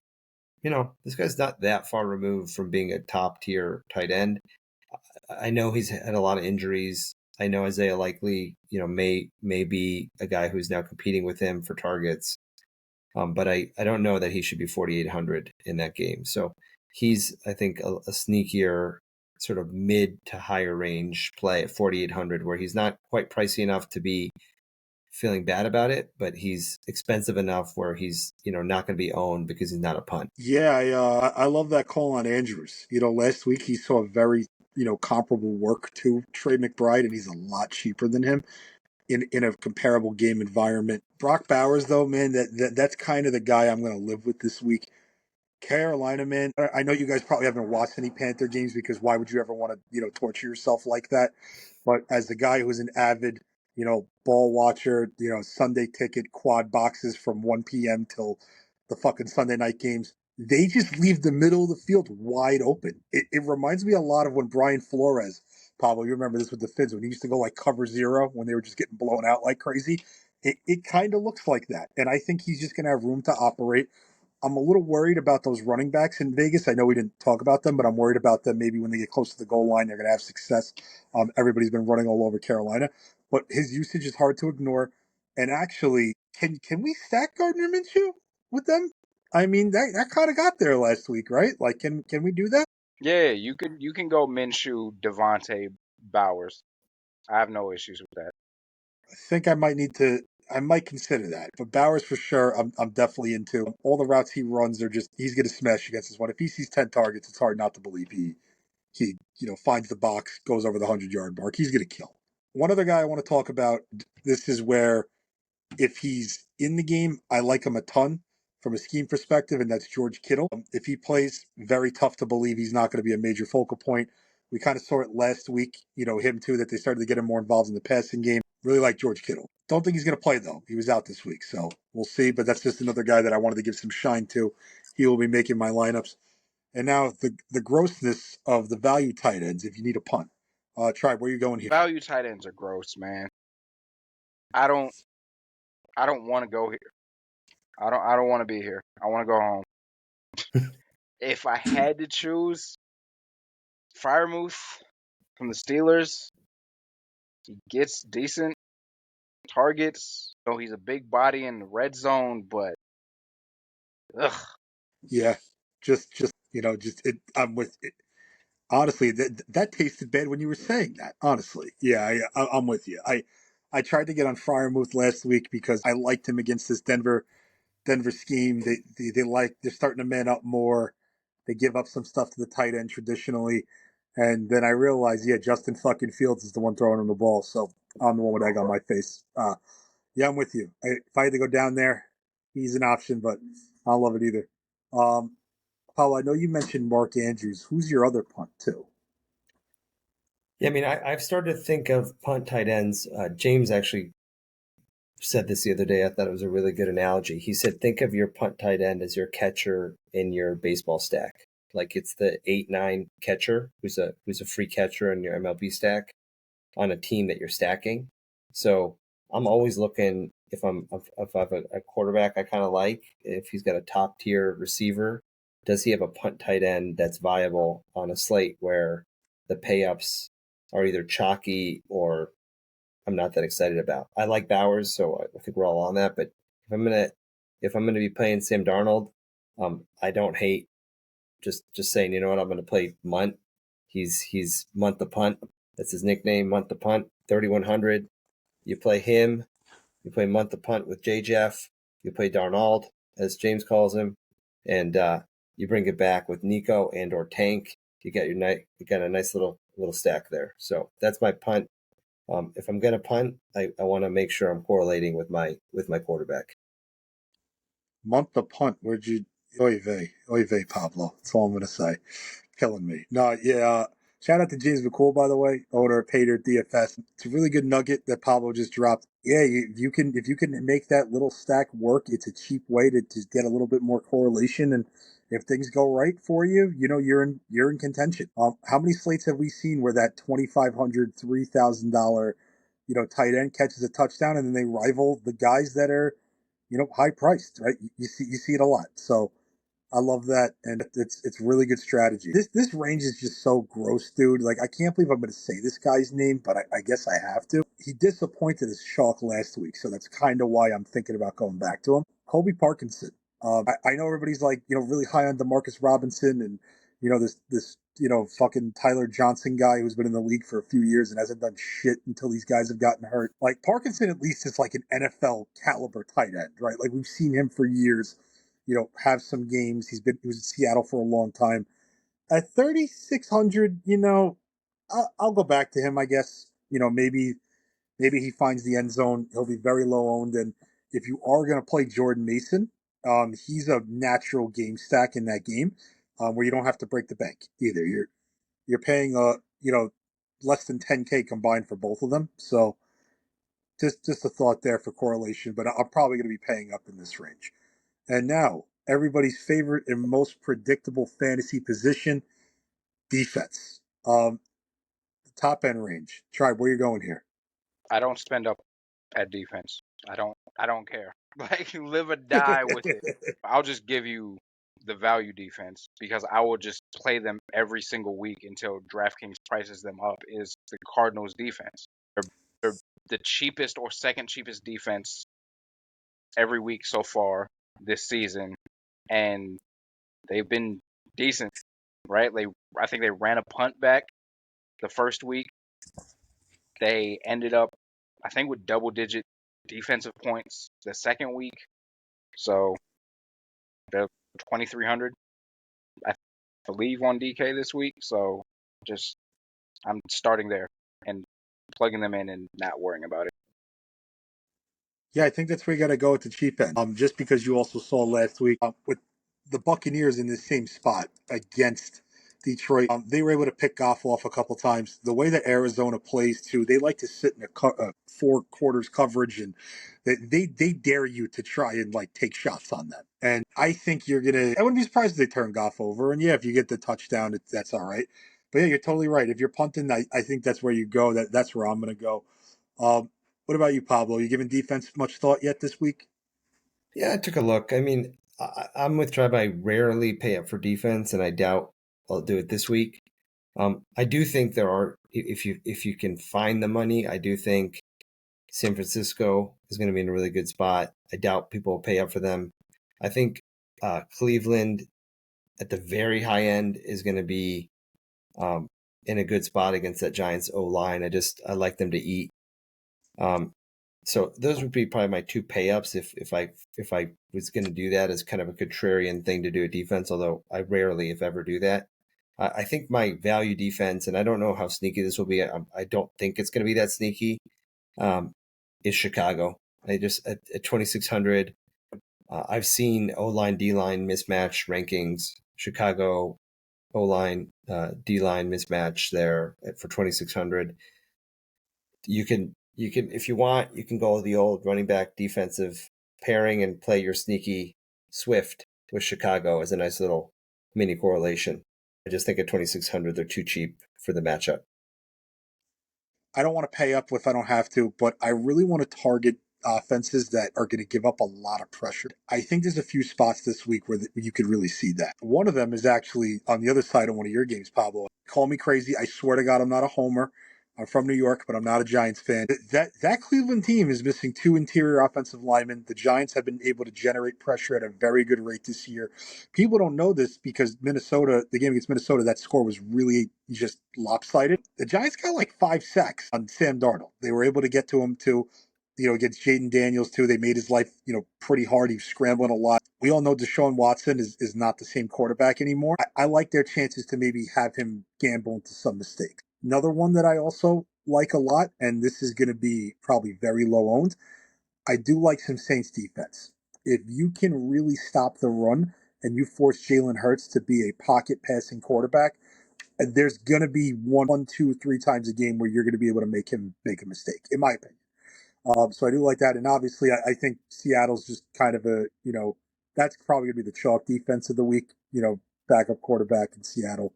this guy's not that far removed from being a top tier tight end. I know he's had a lot of injuries. I know Isaiah Likely, may be a guy who's now competing with him for targets. But I don't know that he should be 4,800 in that game. So he's, I think, a sneakier sort of mid to higher range play at 4,800, where he's not quite pricey enough to be feeling bad about it, but he's expensive enough where he's, not going to be owned because he's not a punt. Yeah, I love that call on Andrews. Last week he saw very comparable work to Trey McBride, and he's a lot cheaper than him in a comparable game environment. Brock Bowers, though, man, that's kind of the guy I'm going to live with this week. Carolina, man. I know you guys probably haven't watched any Panther games because why would you ever want to, torture yourself like that? But as the guy who's an avid, ball watcher, Sunday ticket quad boxes from 1 p.m. till the fucking Sunday night games, they just leave the middle of the field wide open. It reminds me a lot of when Brian Flores, Pablo, you remember this with the Finns, when he used to go like cover zero when they were just getting blown out like crazy. It kind of looks like that. And I think he's just going to have room to operate. I'm a little worried about those running backs in Vegas. I know we didn't talk about them, but I'm worried about them. Maybe when they get close to the goal line, they're going to have success. Everybody's been running all over Carolina, but his usage is hard to ignore. And actually, can we stack Gardner Minshew with them? I mean, that kind of got there last week, right? Like, can we do that? Yeah, you can go Minshew, Devontae, Bowers. I have no issues with that. I think I might need to. I might consider that. But Bowers for sure, I'm definitely into. All the routes he runs are just he's going to smash against this one. If he sees 10 targets, it's hard not to believe he finds the box, goes over the 100-yard mark. He's going to kill. One other guy I want to talk about. This is where if he's in the game, I like him a ton from a scheme perspective, and that's George Kittle. If he plays, very tough to believe he's not going to be a major focal point. We kind of saw it last week, him too, that they started to get him more involved in the passing game. Really like George Kittle. Don't think he's going to play, though. He was out this week, so we'll see. But that's just another guy that I wanted to give some shine to. He will be making my lineups. And now the grossness of the value tight ends, if you need a punt. Tribe, where are you going here? Value tight ends are gross, man. I don't want to go here. I don't want to be here. I want to go home. If I had to choose, Firemouth from the Steelers, he gets decent targets. He's a big body in the red zone, but ugh. Yeah, just it. I'm with it. Honestly, that tasted bad when you were saying that. Honestly, yeah, I'm with you. I tried to get on Fryermuth last week because I liked him against this Denver scheme. They're starting to man up more. They give up some stuff to the tight end traditionally, and then I realized, yeah, Justin fucking Fields is the one throwing him the ball, so I'm the one with egg on my face. Yeah, I'm with you. If I had to go down there, he's an option, but I don't love it either. Um, Paul, I know you mentioned Mark Andrews. Who's your other punt too? Yeah, I mean, I've started to think of punt tight ends. James actually said this the other day. I thought it was a really good analogy. He said, think of your punt tight end as your catcher in your baseball stack. Like it's the 8-9 catcher who's a free catcher in your MLB stack on a team that you're stacking. So I'm always looking if I have a quarterback I kind of like, if he's got a top tier receiver, does he have a punt tight end that's viable on a slate where the pay ups are either chalky or I'm not that excited about. I like Bowers, so I think we're all on that. But if I'm gonna be playing Sam Darnold, I don't hate just saying, you know what, I'm gonna play Munt. He's Munt the Punt. That's his nickname, Munt the Punt. 3,100. You play him. You play Munt the Punt with J Jeff. You play Darnold, as James calls him, and you bring it back with Nico and or Tank. You got a nice little stack there. So that's my punt. If I'm going to punt, I want to make sure I'm correlating with my quarterback. Month the punt. Where'd you? Oy vey, Pablo. That's all I'm gonna say. Killing me. No, yeah. Shout out to James McCool, by the way, owner of Paydirt DFS. It's a really good nugget that Pablo just dropped. Yeah, if you can make that little stack work, it's a cheap way to just get a little bit more correlation. And if things go right for you, you're in contention. How many slates have we seen where that $2,500, $3,000, tight end catches a touchdown and then they rival the guys that are high priced, right? You see it a lot. So I love that, and it's really good strategy. This range is just so gross, dude. Like I can't believe I'm going to say this guy's name, but I guess I have to. He disappointed as chalk last week, so that's kind of why I'm thinking about going back to him. Colby Parkinson. I know everybody's like really high on Demarcus Robinson, and this fucking Tyler Johnson guy who's been in the league for a few years and hasn't done shit until these guys have gotten hurt. Like Parkinson at least is like an NFL caliber tight end, right? Like we've seen him for years have some games. He was in Seattle for a long time. At 3,600, I'll go back to him. I guess maybe he finds the end zone. He'll be very low owned, and if you are going to play Jordan Mason, He's a natural game stack in that game, where you don't have to break the bank either. You're paying less than 10K combined for both of them. So just a thought there for correlation, but I'm probably going to be paying up in this range. And now everybody's favorite and most predictable fantasy position, defense. The top end range. Tribe, where you going here? I don't spend up at defense. I don't care. Like live or die with it. I'll just give you the value defense because I will just play them every single week until DraftKings prices them up. Is the Cardinals defense? They're the cheapest or second cheapest defense every week so far this season, and they've been decent, right? I think they ran a punt back the first week. They ended up, I think, with double digit defensive points the second week. So they're 2,300, I believe, on DK this week. So just I'm starting there and plugging them in and not worrying about it. Yeah, I think that's where you got to go at the cheap end. Just because you also saw last week with the Buccaneers in the same spot against Detroit, they were able to pick Goff off a couple times. The way that Arizona plays too, they like to sit in a four quarters coverage, and they dare you to try and like take shots on them. And I think you're gonna. I wouldn't be surprised if they turn Goff over. And yeah, if you get the touchdown, that's all right. But yeah, you're totally right. If you're punting, I think that's where you go. That's where I'm gonna go. Um, what about you, Pablo? You giving defense much thought yet this week? Yeah, I took a look. I mean, I'm with Tribe. I rarely pay up for defense, and I doubt I'll do it this week. I do think there are, if you can find the money, I do think San Francisco is going to be in a really good spot. I doubt people will pay up for them. I think Cleveland at the very high end is going to be in a good spot against that Giants O line. I like them to eat. So those would be probably my two pay ups if I was going to do that as kind of a contrarian thing to do a defense. Although I rarely, if ever, do that. I think my value defense, and I don't know how sneaky this will be. I don't think it's going to be that sneaky. Is Chicago? I just at 2,600. I've seen O line D line mismatch rankings. Chicago O line D line mismatch there for 2,600. You can if you want, you can go the old running back defensive pairing and play your sneaky Swift with Chicago as a nice little mini correlation. I just think at 2,600 they're too cheap for the matchup. I don't want to pay up if I don't have to, but I really want to target offenses that are going to give up a lot of pressure. I think there's a few spots this week where you could really see that. One of them is actually on the other side of one of your games, Pablo. Call me crazy. I swear to God, I'm not a homer. I'm from New York, but I'm not a Giants fan. That Cleveland team is missing two interior offensive linemen. The Giants have been able to generate pressure at a very good rate this year. People don't know this because the game against Minnesota, that score was really just lopsided. The Giants got like 5 sacks on Sam Darnold. They were able to get to him too. Against Jaden Daniels too. They made his life, pretty hard. He was scrambling a lot. We all know Deshaun Watson is not the same quarterback anymore. I like their chances to maybe have him gamble into some mistakes. Another one that I also like a lot, and this is going to be probably very low owned. I do like some Saints defense. If you can really stop the run and you force Jalen Hurts to be a pocket passing quarterback, there's going to be one, two, three times a game where you're going to be able to make him make a mistake, in my opinion. So I do like that. And obviously, I think Seattle's just kind of that's probably going to be the chalk defense of the week, backup quarterback in Seattle.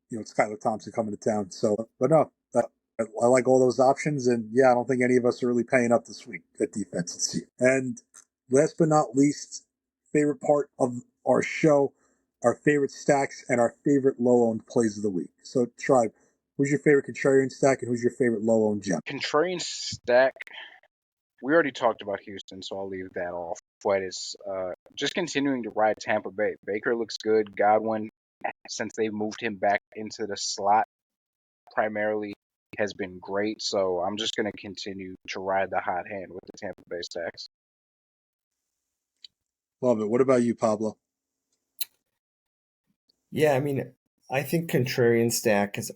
It's Skylar Thompson coming to town. So, but no, I like all those options. And yeah, I don't think any of us are really paying up this week at defense. And last but not least, favorite part of our show, our favorite stacks and our favorite low owned plays of the week. So, Tribe, who's your favorite contrarian stack and who's your favorite low owned gem? Contrarian stack. We already talked about Houston, so I'll leave that off. But it's just continuing to ride Tampa Bay. Baker looks good. Godwin, since they moved him back into the slot primarily, has been great. So I'm just going to continue to ride the hot hand with the Tampa Bay stacks. Love it. What about you, Pablo? Yeah, I mean, I think contrarian stack because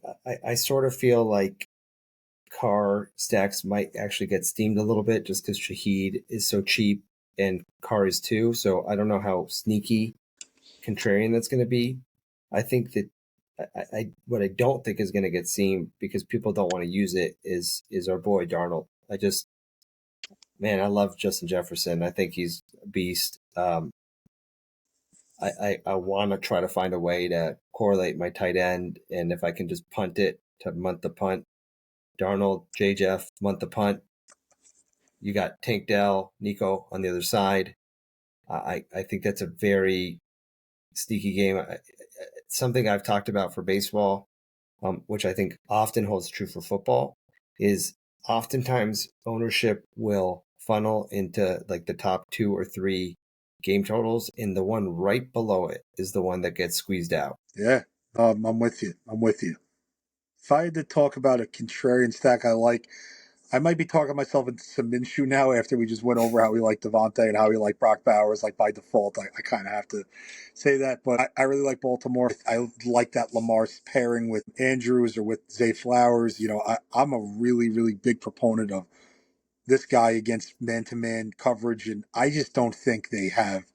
I sort of feel like Carr stacks might actually get steamed a little bit just because Shaheed is so cheap and Carr is too. So I don't know how sneaky contrarian that's going to be. I think that what I don't think is going to get seen because people don't want to use it is our boy Darnold. I love Justin Jefferson. I think he's a beast. I want to try to find a way to correlate my tight end, and if I can just punt it to month the punt, Darnold, J. Jeff, month the punt. You got Tank Dell, Nico on the other side. I think that's a very sneaky game. Something I've talked about for baseball, which I think often holds true for football, is oftentimes ownership will funnel into like the top 2 or 3 game totals, and the one right below it is the one that gets squeezed out. Yeah, I'm with you. If I had to talk about a contrarian stack I like, I might be talking myself into some Minshew now after we just went over how we like Devontae and how we like Brock Bowers. Like by default, I kind of have to say that. But I really like Baltimore. I like that Lamar pairing with Andrews or with Zay Flowers. I'm a really, really big proponent of this guy against man-to-man coverage, and I just don't think they have.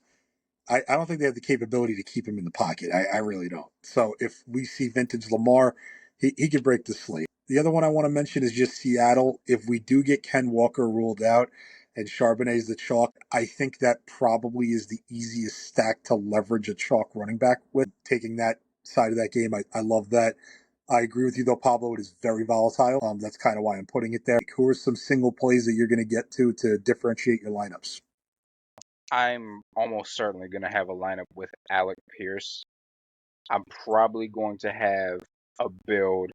I don't think they have the capability to keep him in the pocket. I really don't. So if we see vintage Lamar, he could break the slate. The other one I want to mention is just Seattle. If we do get Ken Walker ruled out and Charbonnet's the chalk, I think that probably is the easiest stack to leverage a chalk running back with. Taking that side of that game, I love that. I agree with you though, Pablo. It is very volatile. That's kind of why I'm putting it there. Who are some single plays that you're going to get to differentiate your lineups? I'm almost certainly going to have a lineup with Alec Pierce. I'm probably going to have a build.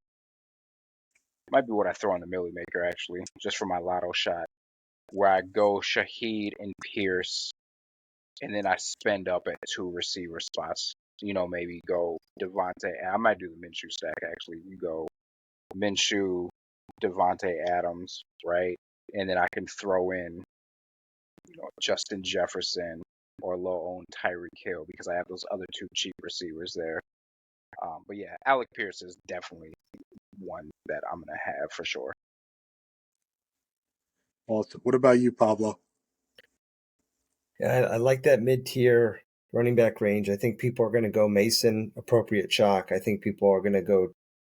Might be what I throw on the Millie Maker actually, just for my lotto shot, where I go Shaheed and Pierce, and then I spend up at 2 receiver spots. Maybe go Devontae. I might do the Minshew stack actually. You go Minshew, Devontae Adams, right? And then I can throw in, Justin Jefferson or low owned Tyreek Hill because I have those other 2 cheap receivers there. But yeah, Alec Pierce is definitely one that I'm gonna have for sure. Awesome. What about you, Pablo? Yeah, I like that mid-tier running back range. I think people are going to go Mason, appropriate chalk. I think people are going to go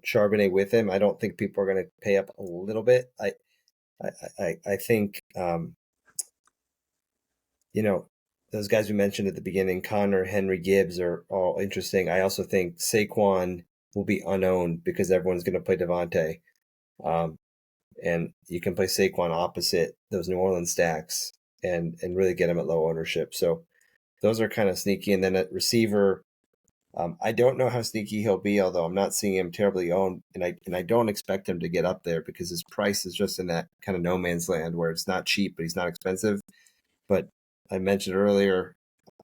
Charbonnet with him. I don't think people are going to pay up a little bit. I think those guys we mentioned at the beginning, Connor, Henry, Gibbs, are all interesting. I also think Saquon will be unowned because everyone's going to play Devontae. And you can play Saquon opposite those New Orleans stacks and really get him at low ownership. So those are kind of sneaky. And then at receiver, I don't know how sneaky he'll be, although I'm not seeing him terribly owned, and I don't expect him to get up there because his price is just in that kind of no man's land where it's not cheap, but he's not expensive. But I mentioned earlier,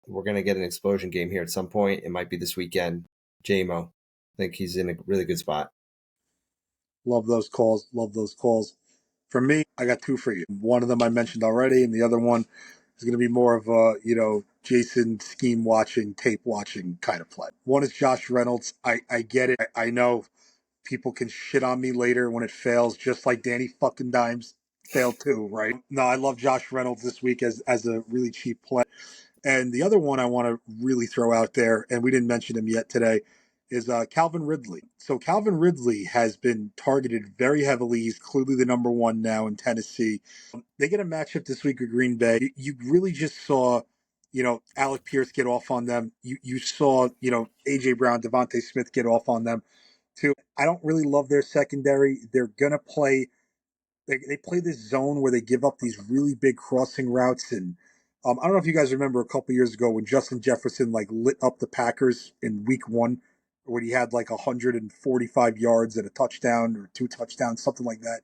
we're going to get an explosion game here at some point. It might be this weekend. JMO, I think he's in a really good spot. Love those calls. Love those calls. For me, I got 2 for you. One of them I mentioned already, and the other one is going to be more of a, Jason scheme watching, tape watching kind of play. One is Josh Reynolds. I get it. I know people can shit on me later when it fails, just like Danny fucking Dimes failed too, right? No, I love Josh Reynolds this week as a really cheap play. And the other one I want to really throw out there, and we didn't mention him yet today, is Calvin Ridley. So Calvin Ridley has been targeted very heavily. He's clearly the number one now in Tennessee. They get a matchup this week with Green Bay. You really just saw, Alec Pierce get off on them. You saw, AJ Brown, Devontae Smith get off on them too. I don't really love their secondary. They're gonna play they play this zone where they give up these really big crossing routes. And I don't know if you guys remember a couple years ago when Justin Jefferson like lit up the Packers in week 1, when he had like 145 yards and a touchdown or 2 touchdowns, something like that.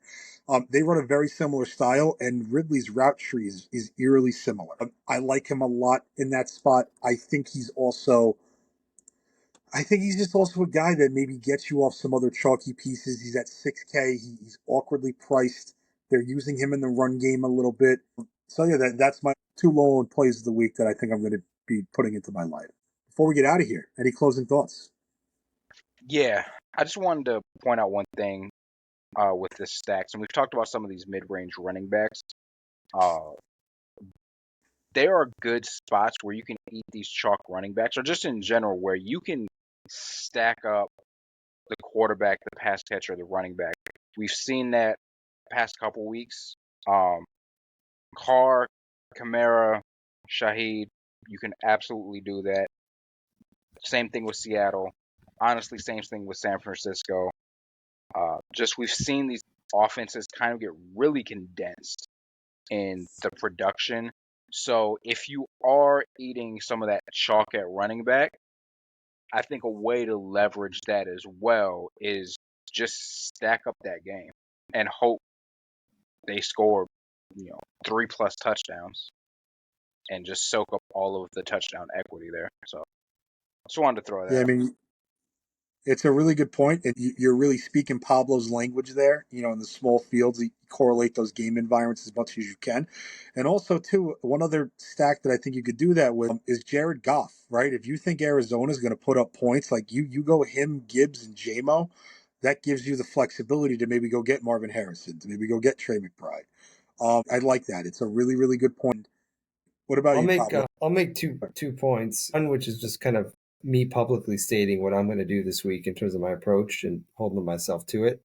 They run a very similar style, and Ridley's route tree is eerily similar. I like him a lot in that spot. I think he's just also a guy that maybe gets you off some other chalky pieces. He's at 6K. He's awkwardly priced. They're using him in the run game a little bit. So yeah, that's my 2 low end plays of the week that I think I'm going to be putting into my lineup. Before we get out of here, any closing thoughts? Yeah, I just wanted to point out one thing with this stacks, and we've talked about some of these mid-range running backs. Uh, there are good spots where you can eat these chalk running backs, or just in general, where you can stack up the quarterback, the pass catcher, the running back. We've seen that past couple weeks. Carr, Kamara, Shaheed, you can absolutely do that. Same thing with Seattle. Honestly, same thing with San Francisco. Just we've seen these offenses kind of get really condensed in the production. So if you are eating some of that chalk at running back, I think a way to leverage that as well is just stack up that game and hope they score, 3+ touchdowns and just soak up all of the touchdown equity there. So just wanted to throw that Yeah, I out. mean, it's a really good point, and you're really speaking Pablo's language there. In the small fields, you correlate those game environments as much as you can, and also too, one other stack that I think you could do that with is Jared Goff. Right? If you think Arizona is going to put up points, like you go him, Gibbs, and JMO, that gives you the flexibility to maybe go get Marvin Harrison, to maybe go get Trey McBride. I like that. It's a really, really good point. What about you, Pablo? I'll make two points. One, which is just kind of me publicly stating what I'm going to do this week in terms of my approach and holding myself to it.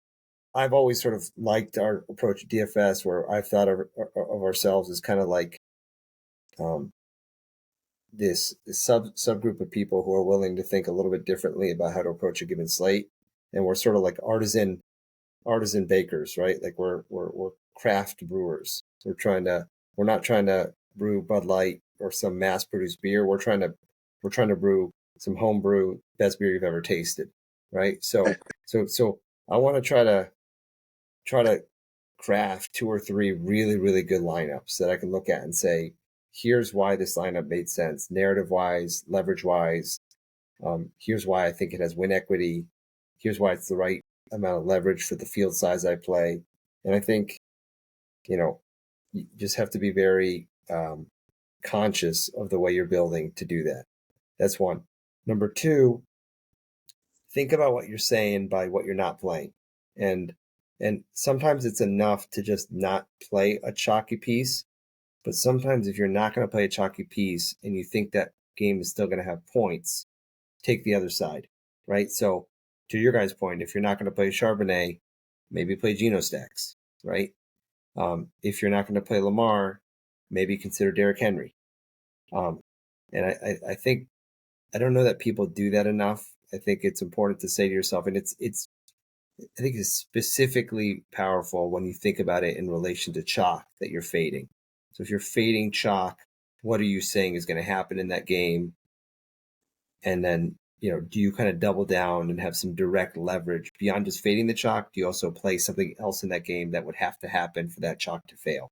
I've always sort of liked our approach at DFS, where I've thought of ourselves as kind of like this subgroup of people who are willing to think a little bit differently about how to approach a given slate, and we're sort of like artisan bakers, right? Like we're craft brewers. We're not trying to brew Bud Light or some mass produced beer. We're trying to brew some home brew, best beer you've ever tasted, right? So I want to try to craft 2 or 3 really, really good lineups that I can look at and say, here's why this lineup made sense, narrative wise, leverage wise. Here's why I think it has win equity. Here's why it's the right amount of leverage for the field size I play. And I think, you just have to be very conscious of the way you're building to do that. That's one. Number two, think about what you're saying by what you're not playing. And sometimes it's enough to just not play a chalky piece. But sometimes if you're not going to play a chalky piece and you think that game is still going to have points, take the other side, right? So to your guys' point, if you're not going to play Charbonnet, maybe play Geno Stacks, right? If you're not going to play Lamar, maybe consider Derrick Henry. And I think, I don't know that people do that enough. I think it's important to say to yourself, and I think it's specifically powerful when you think about it in relation to chalk that you're fading. So if you're fading chalk, what are you saying is going to happen in that game? And then, do you kind of double down and have some direct leverage beyond just fading the chalk? Do you also play something else in that game that would have to happen for that chalk to fail?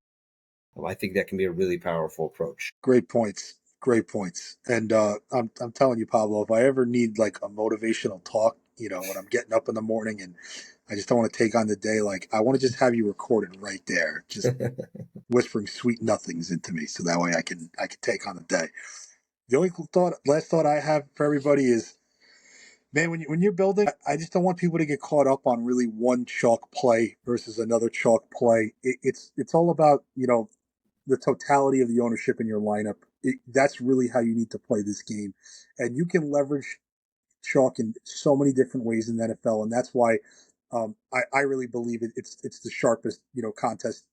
I think that can be a really powerful approach. Great points. Great points. And I'm telling you, Pablo, if I ever need like a motivational talk, when I'm getting up in the morning and I just don't want to take on the day, like I want to just have you recorded right there, just whispering sweet nothings into me, so that way I can take on the day. The only last thought I have for everybody is, man, when you're building, I just don't want people to get caught up on really one chalk play versus another chalk play. It's all about the totality of the ownership in your lineup. That's really how you need to play this game, and you can leverage chalk in so many different ways in the NFL, and that's why I really believe it's the sharpest sharpest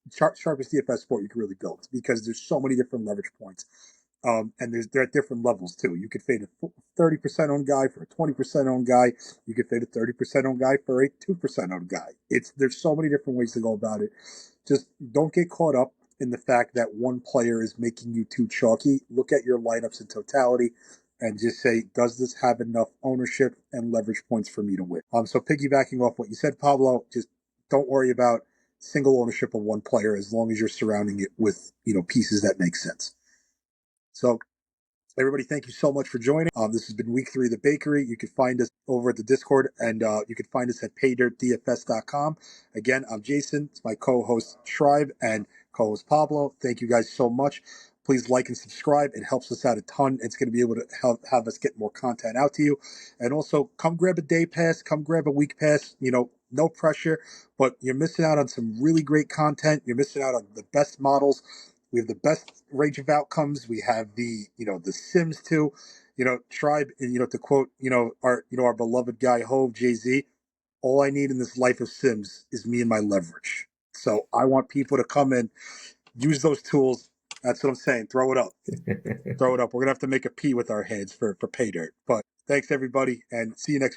DFS sport you can really build, because there's so many different leverage points. And they're at different levels too. You could fade a 30% owned guy for a 20% owned guy. You could fade a 30% owned guy for a 2% owned guy. There's so many different ways to go about it. Just don't get caught up in the fact that one player is making you too chalky. Look at your lineups in totality and just say, does this have enough ownership and leverage points for me to win? So piggybacking off what you said, Pablo, just don't worry about single ownership of one player as long as you're surrounding it with pieces that make sense. So everybody, thank you so much for joining. This has been week 3 of the bakery. You can find us over at the Discord, and you can find us at paydirtdfs.com. Again, I'm Jason. It's my co-host Shrive and co-host Pablo. Thank you guys so much. Please like and subscribe. It helps us out a ton. It's going to be able to have us get more content out to you. And also, come grab a day pass. Come grab a week pass. No pressure, but you're missing out on some really great content. You're missing out on the best models. We have the best range of outcomes. We have the Sims too. Tribe. To quote our beloved guy Hove Jay-Z, all I need in this life of Sims is me and my leverage. So I want people to come in, use those tools. That's what I'm saying. Throw it up. Throw it up. We're gonna have to make a P with our heads for Paydirt. But thanks everybody, and see you next